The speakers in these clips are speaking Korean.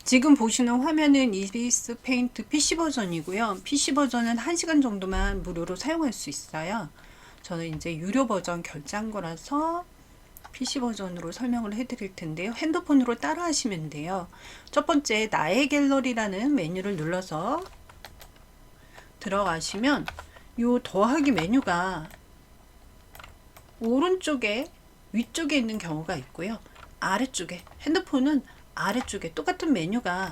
지금 보시는 화면은 이비스 페인트 PC 버전이고요. PC 버전은 1시간 정도만 무료로 사용할 수 있어요. 저는 이제 유료 버전 결제한 거라서 PC 버전으로 설명을 해드릴 텐데요. 핸드폰으로 따라 하시면 돼요. 첫 번째, 나의 갤러리라는 메뉴를 눌러서 들어가시면 요 더하기 메뉴가 오른쪽에 위쪽에 있는 경우가 있고요. 아래쪽에, 핸드폰은 아래쪽에 똑같은 메뉴가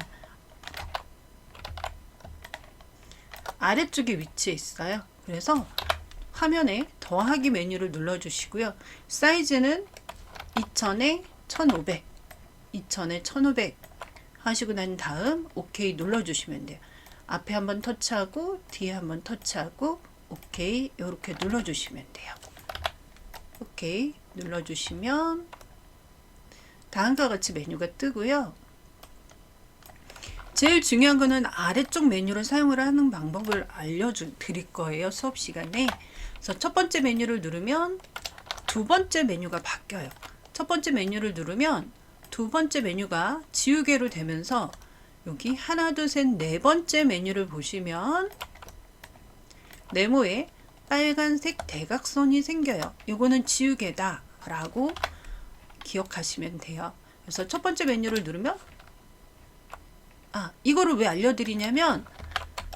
아래쪽에 위치해 있어요. 그래서 화면에 더하기 메뉴를 눌러 주시고요. 사이즈는 2000에 1500 2000에 1500 하시고 난 다음 OK 눌러 주시면 돼요. 앞에 한번 터치하고 뒤에 한번 터치하고 OK 이렇게 눌러 주시면 돼요. OK 눌러 주시면 다음과 같이 메뉴가 뜨고요. 제일 중요한 거는 아래쪽 메뉴를 사용을 하는 방법을 알려드릴 거예요. 수업 시간에. 그래서 첫 번째 메뉴를 누르면 두 번째 메뉴가 바뀌어요. 첫 번째 메뉴를 누르면 두 번째 메뉴가 지우개로 되면서 여기 하나, 둘, 셋, 네 번째 메뉴를 보시면 네모에 빨간색 대각선이 생겨요. 이거는 지우개다 라고 기억하시면 돼요. 그래서 첫 번째 메뉴를 누르면 이거를 왜 알려드리냐면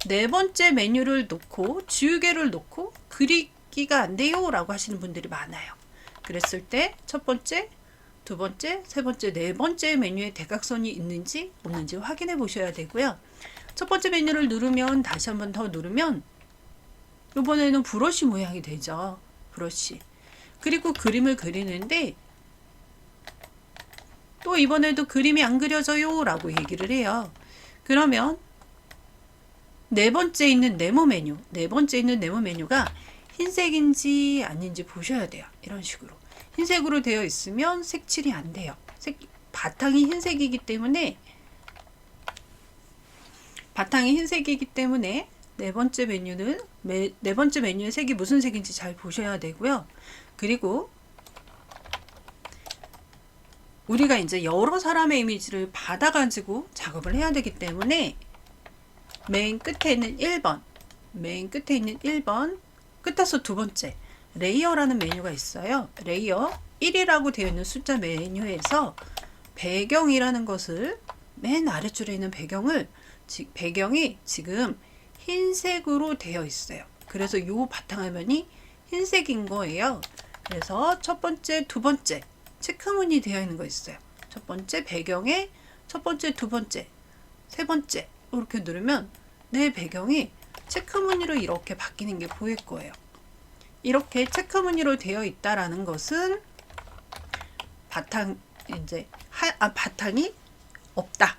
네 번째 메뉴를 놓고 지우개를 놓고 그리기가 안 돼요 라고 하시는 분들이 많아요. 그랬을 때 첫 번째, 두 번째, 세 번째, 네 번째 메뉴에 대각선이 있는지 없는지 확인해 보셔야 되고요. 첫 번째 메뉴를 누르면 다시 한번 더 누르면 이번에는 브러쉬 모양이 되죠. 브러쉬. 그리고 그림을 그리는데 또 이번에도 그림이 안 그려져요 라고 얘기를 해요. 그러면 네 번째 있는 네모 메뉴가 흰색인지 아닌지 보셔야 돼요. 이런 식으로 흰색으로 되어 있으면 색칠이 안 돼요. 바탕이 흰색이기 때문에 네 번째 메뉴의 색이 무슨 색인지 잘 보셔야 되고요. 그리고 우리가 이제 여러 사람의 이미지를 받아가지고 작업을 해야 되기 때문에 맨 끝에 있는 1번, 끝에서 두 번째, 레이어라는 메뉴가 있어요. 레이어 1이라고 되어 있는 숫자 메뉴에서 배경이라는 것을 맨 아래줄에 있는 배경이 지금 흰색으로 되어 있어요. 그래서 이 바탕화면이 흰색인 거예요. 그래서 첫 번째, 두 번째, 체크무늬 되어 있는 거 있어요. 첫 번째 배경에 첫 번째, 두 번째, 세 번째 이렇게 누르면 내 배경이 체크무늬로 이렇게 바뀌는 게 보일 거예요. 이렇게 체크무늬로 되어 있다라는 것은 바탕이 없다.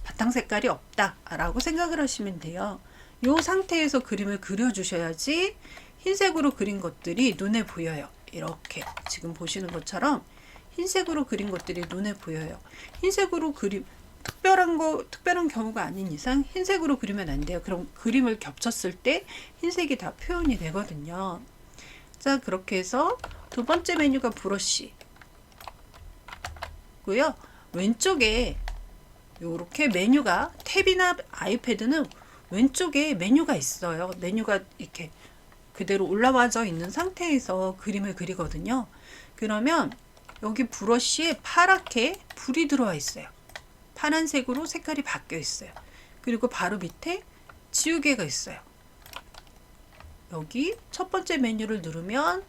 바탕 색깔이 없다라고 생각을 하시면 돼요. 이 상태에서 그림을 그려주셔야지 흰색으로 그린 것들이 눈에 보여요. 이렇게 지금 보시는 것처럼 흰색으로 그린 것들이 눈에 보여요. 흰색으로 특별한 경우가 아닌 이상 흰색으로 그리면 안 돼요. 그럼 그림을 겹쳤을 때 흰색이 다 표현이 되거든요. 자, 그렇게 해서 두 번째 메뉴가 브러쉬 고요. 왼쪽에 이렇게 메뉴가 탭이나 아이패드는 왼쪽에 메뉴가 있어요. 메뉴가 이렇게 그대로 올라와져 있는 상태에서 그림을 그리거든요. 그러면 여기 브러쉬에 파랗게 불이 들어와 있어요. 파란색으로 색깔이 바뀌어 있어요. 그리고 바로 밑에 지우개가 있어요. 여기 첫 번째 메뉴를 누르면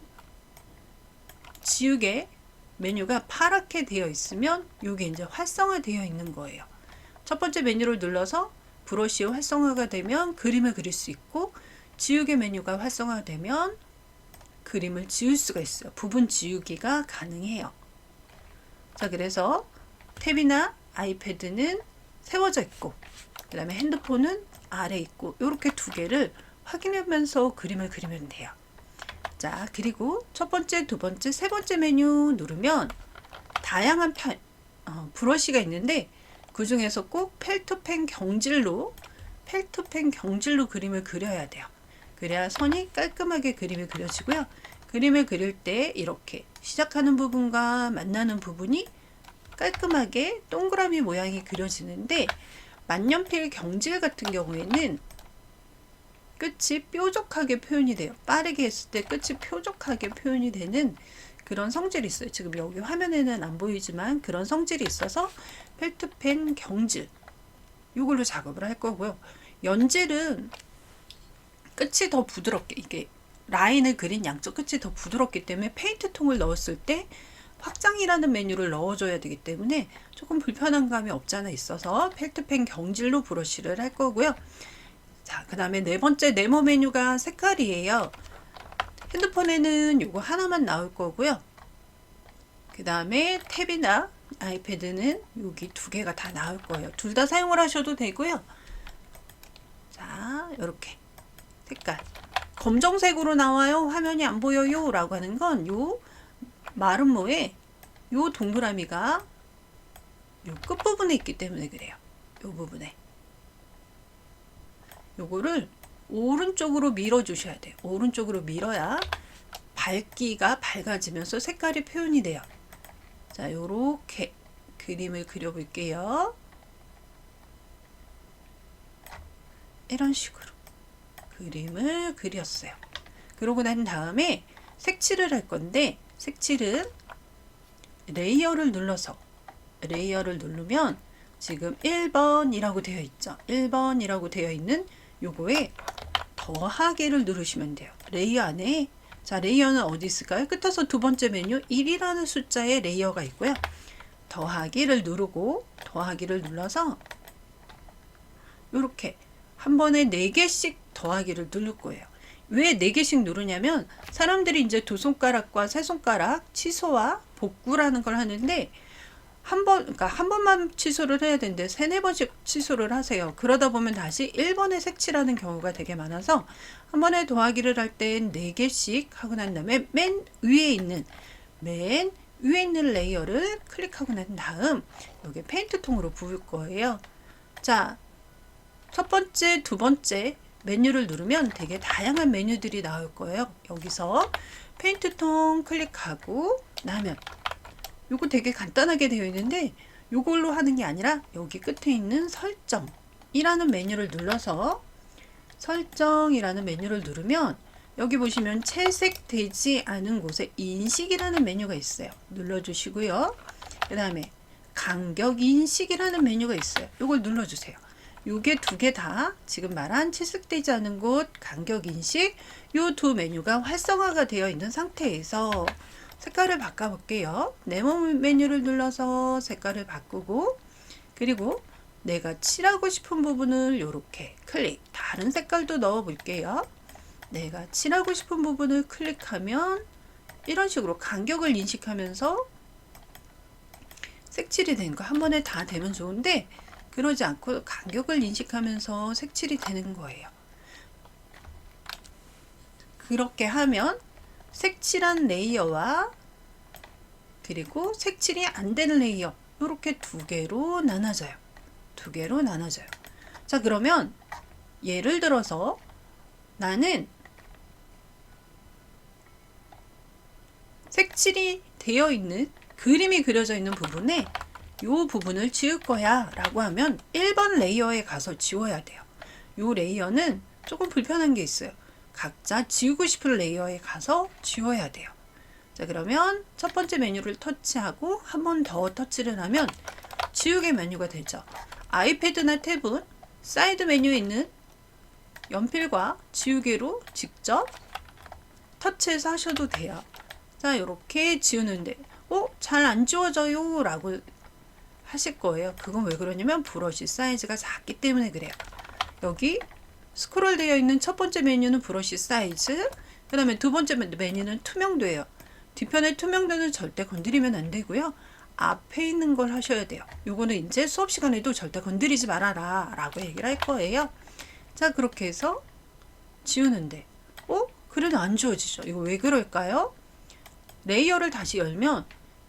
지우개 메뉴가 파랗게 되어 있으면 이게 이제 활성화되어 있는 거예요. 첫 번째 메뉴를 눌러서 브러쉬 활성화가 되면 그림을 그릴 수 있고, 지우개 메뉴가 활성화되면 그림을 지울 수가 있어요. 부분 지우기가 가능해요. 자, 그래서 탭이나 아이패드는 세워져 있고, 그 다음에 핸드폰은 아래 있고, 이렇게 두 개를 확인하면서 그림을 그리면 돼요. 자, 그리고 첫 번째, 두 번째, 세 번째 메뉴 누르면 다양한 브러쉬가 있는데 그 중에서 꼭 펠트펜 경질로 그림을 그려야 돼요. 그래야 선이 깔끔하게 그림이 그려지고요. 그림을 그릴 때 이렇게 시작하는 부분과 만나는 부분이 깔끔하게 동그라미 모양이 그려지는데, 만년필 경질 같은 경우에는 끝이 뾰족하게 표현이 돼요. 빠르게 했을 때 끝이 뾰족하게 표현이 되는 그런 성질이 있어요. 지금 여기 화면에는 안 보이지만 그런 성질이 있어서 펠트펜 경질, 이걸로 작업을 할 거고요. 연질은 끝이 더 부드럽게, 이게 라인을 그린 양쪽 끝이 더 부드럽기 때문에 페인트 통을 넣었을 때 확장이라는 메뉴를 넣어줘야 되기 때문에 조금 불편한 감이 없잖아 있어서 펠트펜 경질로 브러쉬를 할 거고요. 자, 그 다음에 네 번째 네모 메뉴가 색깔이에요. 핸드폰에는 요거 하나만 나올 거고요. 그 다음에 탭이나 아이패드는 여기 두 개가 다 나올 거예요. 둘 다 사용을 하셔도 되고요. 자, 이렇게 색깔 검정색으로 나와요. 화면이 안 보여요 라고 하는 건 요 마름모에 요 동그라미가 요 끝부분에 있기 때문에 그래요. 요 부분에 요거를 오른쪽으로 밀어 주셔야 돼요. 오른쪽으로 밀어야 밝기가 밝아지면서 색깔이 표현이 돼요. 자, 요렇게 그림을 그려 볼게요. 이런 식으로 그림을 그렸어요. 그러고 난 다음에 색칠을 할 건데, 색칠은 레이어를 눌러서, 레이어를 누르면 지금 1번이라고 되어 있죠. 1번이라고 되어 있는 요거에 더하기를 누르시면 돼요. 레이어 안에, 자, 레이어는 어디 있을까요? 끝에서 두 번째 메뉴 1이라는 숫자의 레이어가 있고요. 더하기를 누르고, 더하기를 눌러서 이렇게 한 번에 4개씩 더하기를 누를 거예요. 왜 4개씩 누르냐면 사람들이 이제 두 손가락과 세 손가락 취소와 복구라는 걸 하는데, 그러니까 한 번만 취소를 해야 되는데 3-4번씩 취소를 하세요. 그러다 보면 다시 1번에 색칠하는 경우가 되게 많아서 한 번에 더하기를 할 땐 4개씩 하고 난 다음에 맨 위에 있는 레이어를 클릭하고 난 다음 여기 페인트 통으로 부을 거예요. 자, 첫 번째, 두 번째 메뉴를 누르면 되게 다양한 메뉴들이 나올 거예요. 여기서 페인트 통 클릭하고 나면 요거 되게 간단하게 되어 있는데, 요걸로 하는 게 아니라 여기 끝에 있는 설정이라는 메뉴를 눌러서, 설정이라는 메뉴를 누르면 여기 보시면 채색되지 않은 곳에 인식이라는 메뉴가 있어요. 눌러주시고요. 그 다음에 간격 인식이라는 메뉴가 있어요. 요걸 눌러주세요. 요게 두 개 다 지금 말한 채색되지 않은 곳, 간격 인식, 요 두 메뉴가 활성화가 되어 있는 상태에서 색깔을 바꿔 볼게요. 네모 메뉴를 눌러서 색깔을 바꾸고, 그리고 내가 칠하고 싶은 부분을 이렇게 클릭, 다른 색깔도 넣어 볼게요. 내가 칠하고 싶은 부분을 클릭하면 이런 식으로 간격을 인식하면서 색칠이 되는 거, 한 번에 다 되면 좋은데 그러지 않고 간격을 인식하면서 색칠이 되는 거예요. 그렇게 하면 색칠한 레이어와 그리고 색칠이 안 되는 레이어, 이렇게 두 개로 나눠져요. 두 개로 나눠져요. 자, 그러면 예를 들어서 나는 색칠이 되어 있는, 그림이 그려져 있는 부분에 이 부분을 지울 거야 라고 하면 1번 레이어에 가서 지워야 돼요. 이 레이어는 조금 불편한 게 있어요. 각자 지우고 싶은 레이어에 가서 지워야 돼요. 자, 그러면 첫 번째 메뉴를 터치하고 한 번 더 터치를 하면 지우개 메뉴가 되죠. 아이패드나 탭은 사이드 메뉴에 있는 연필과 지우개로 직접 터치해서 하셔도 돼요. 자, 이렇게 지우는데 잘 안 지워져요 라고 하실 거예요. 그건 왜 그러냐면 브러쉬 사이즈가 작기 때문에 그래요. 여기 스크롤 되어 있는 첫 번째 메뉴는 브러쉬 사이즈, 그 다음에 두 번째 메뉴는 투명도예요. 뒤편의 투명도는 절대 건드리면 안 되고요. 앞에 있는 걸 하셔야 돼요. 요거는 이제 수업 시간에도 절대 건드리지 말아라 라고 얘기를 할 거예요. 자, 그렇게 해서 지우는데 그래도 안 지워지죠. 이거 왜 그럴까요? 레이어를 다시 열면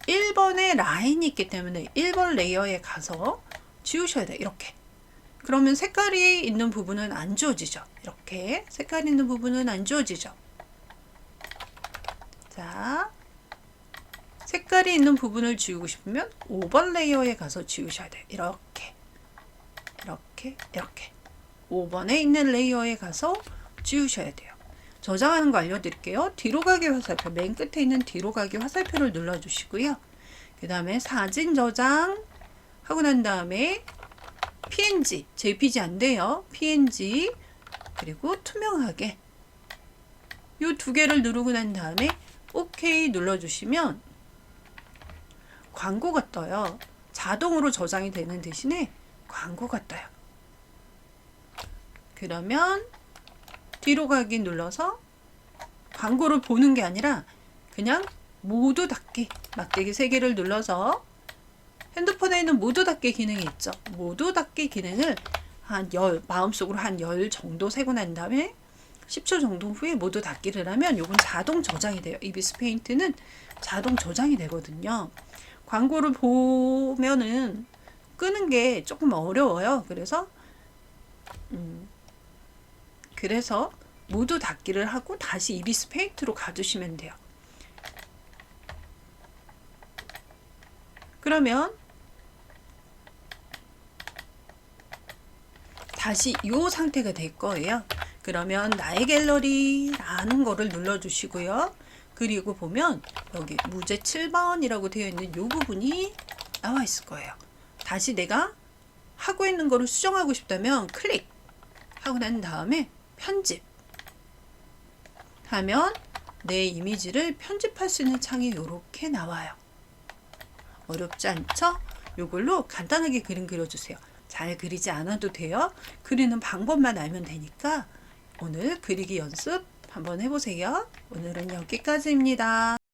1번에 라인이 있기 때문에 1번 레이어에 가서 지우셔야 돼요. 이렇게. 그러면 색깔이 있는 부분은 안 지워지죠. 이렇게 색깔이 있는 부분은 안 지워지죠. 자, 색깔이 있는 부분을 지우고 싶으면 5번 레이어에 가서 지우셔야 돼요. 이렇게 5번에 있는 레이어에 가서 지우셔야 돼요. 저장하는 거 알려드릴게요. 뒤로 가기 화살표, 맨 끝에 있는 뒤로 가기 화살표를 눌러주시고요. 그 다음에 사진 저장 하고 난 다음에 PNG, JPG 안 돼요. PNG 그리고 투명하게 이 두 개를 누르고 난 다음에 OK 눌러주시면 광고가 떠요. 자동으로 저장이 되는 대신에 광고가 떠요. 그러면 뒤로 가기 눌러서 광고를 보는 게 아니라 그냥 모두 닫기, 막대기 3개를 눌러서 핸드폰에 있는 모두 닫기 기능이 있죠. 모두 닫기 기능을 마음속으로 한 10 정도 세고 난 다음에 10초 정도 후에 모두 닫기를 하면 요건 자동 저장이 돼요. 이비스 페인트는 자동 저장이 되거든요. 광고를 보면은 끄는 게 조금 어려워요. 그래서 모두 닫기를 하고 다시 이비스 페인트로 가주시면 돼요. 그러면 다시 이 상태가 될 거예요. 그러면 나의 갤러리라는 거를 눌러주시고요. 그리고 보면 여기 무제 7번이라고 되어 있는 이 부분이 나와 있을 거예요. 다시 내가 하고 있는 거를 수정하고 싶다면 클릭 하고 난 다음에 편집 하면 내 이미지를 편집할 수 있는 창이 이렇게 나와요. 어렵지 않죠? 이걸로 간단하게 그림 그려주세요. 잘 그리지 않아도 돼요. 그리는 방법만 알면 되니까 오늘 그리기 연습 한번 해보세요. 오늘은 여기까지입니다.